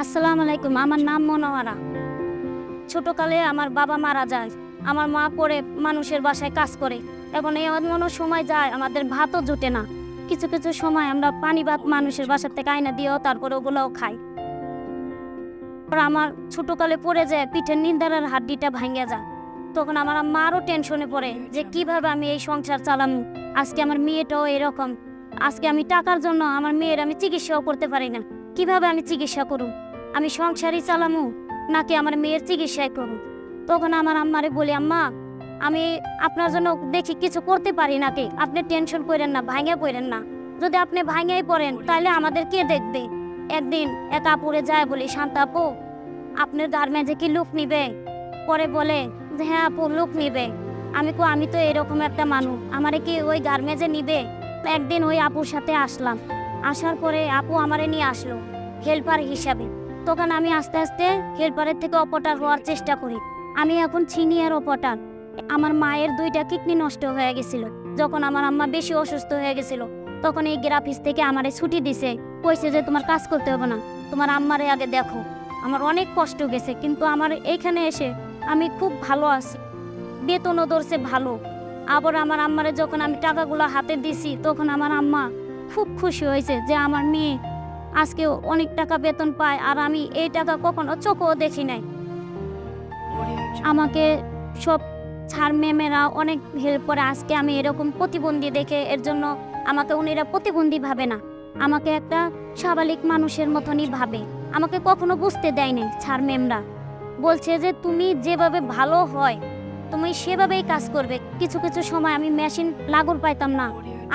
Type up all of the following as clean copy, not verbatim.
আসসালামু আলাইকুম। আমার নাম মনোয়ারা। ছোটকালে আমার বাবা মারা যায়। আমার মা করে মানুষের বাসায় কাজ করে। এখন এমন সময় যায় আমাদের ভাতও জোটে না। কিছু কিছু সময় আমরা পানি ভাত মানুষের বাসার থেকে আইনা দিয়েও তারপরে ওগুলোও খাই। আর আমার ছোটকালে পড়ে যায় পিঠের নিন্দারের হাড্ডিটা ভাঙে যায়। তখন আমার আম্মা আরও টেনশনে পড়ে যে কিভাবে আমি এই সংসার চালাম। আজকে আমার মেয়েটাও এরকম। আজকে আমি টাকার জন্য আমার মেয়ের আমি চিকিৎসাও করতে পারি না। কিভাবে আমি চিকিৎসা করব? আমি সংসারই চালামু নাকি আমার মেয়ের চিকিৎসাই করব? তখন আমার আম্মারে বলি, আম্মা আমি আপনার জন্য দেখি কিছু করতে পারি নাকি? আপনি টেনশন করেন না, ভাঙে পড়েন না। যদি আপনি ভাঙেই পড়েন তাহলে আমাদের কে দেখবে? একদিন এক আপুরে যায় বলি, শান্তা আপু আপনার গার্মেন্টে কি লোক নিবে? পরে বলে যে হ্যাঁ আপু লোক নিবে। আমি তো এরকম একটা মানুষ, আমারে কি ওই গার্মেন্টে নিবে? তো একদিন ওই আপুর সাথে আসলাম। আসার পরে আপু আমারে নিয়ে আসলো হেল্পার হিসাবে। তখন আমি আস্তে আস্তে হেল্পারের থেকে অপটার হওয়ার চেষ্টা করি। আমি এখন সিনিয়র অপটার। আমার মায়ের 2টা কিডনি নষ্ট হয়ে গেছিল। যখন আমার আম্মা বেশি অসুস্থ হয়ে গেছিল তখন এই গ্রাফিস থেকে আমারে ছুটি দিছে, কইছে যে তোমার কাজ করতে হবে না, তোমার আম্মারে আগে দেখো। আমার অনেক কষ্ট গেছে, কিন্তু আমার এইখানে এসে আমি খুব ভালো আছি। বেতনও ধরছে ভালো। আবার আমার আম্মারে যখন আমি টাকাগুলো হাতে দিছি তখন আমার আম্মা খুব খুশি হয়েছে যে আমার মেয়ে আজকে অনেক টাকা বেতন পায়, আর আমি এই টাকা কখনো চোখেও দেখি নাই। আমাকে সব স্যার ম্যামেরা অনেক হেল্প করে। আজকে আমি এরকম প্রতিবন্ধী দেখে এর জন্য আমাকে উনিরা প্রতিবন্ধী ভাবে না, আমাকে একটা স্বাভাবিক মানুষের মতনই ভাবে। আমাকে কখনো বুঝতে দেয়নি স্যার ম্যামরা। বলছে যে তুমি যেভাবে ভালো হয় তুমি সেভাবেই কাজ করবে। কিছু কিছু সময় আমি মেশিন লাগর পাইতাম না,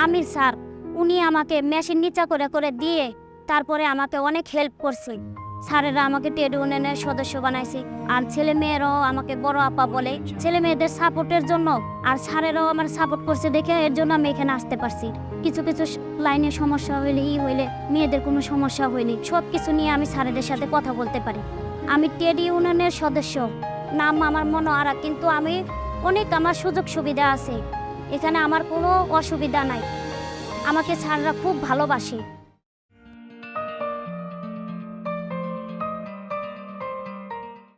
আমি স্যার উনি আমাকে মেশিন নিচা করে করে দিয়ে তারপরে আমাকে অনেক হেল্প করছে। স্যারেরা আমাকে ট্রেড ইউনিয়নের সদস্য বানাইছে, আর ছেলে মেয়েরাও আমাকে বড় আপা বলে। ছেলে মেয়েদের সাপোর্টের জন্য আর স্যারেরাও আমার সাপোর্ট করছে দেখে এর জন্য আমি এখানে আসতে পারছি। কিছু কিছু লাইনে সমস্যা হইলে মেয়েদের কোনো সমস্যা হয়নি, সব কিছু নিয়ে আমি স্যারেদের সাথে কথা বলতে পারি। আমি ট্রেড ইউনিয়নের সদস্য, নাম আমার মনোয়ারা, কিন্তু আমি আমার সুযোগ সুবিধা আছে। এখানে আমার কোনো অসুবিধা নাই। আমাকে স্যাররা খুব ভালোবাসে।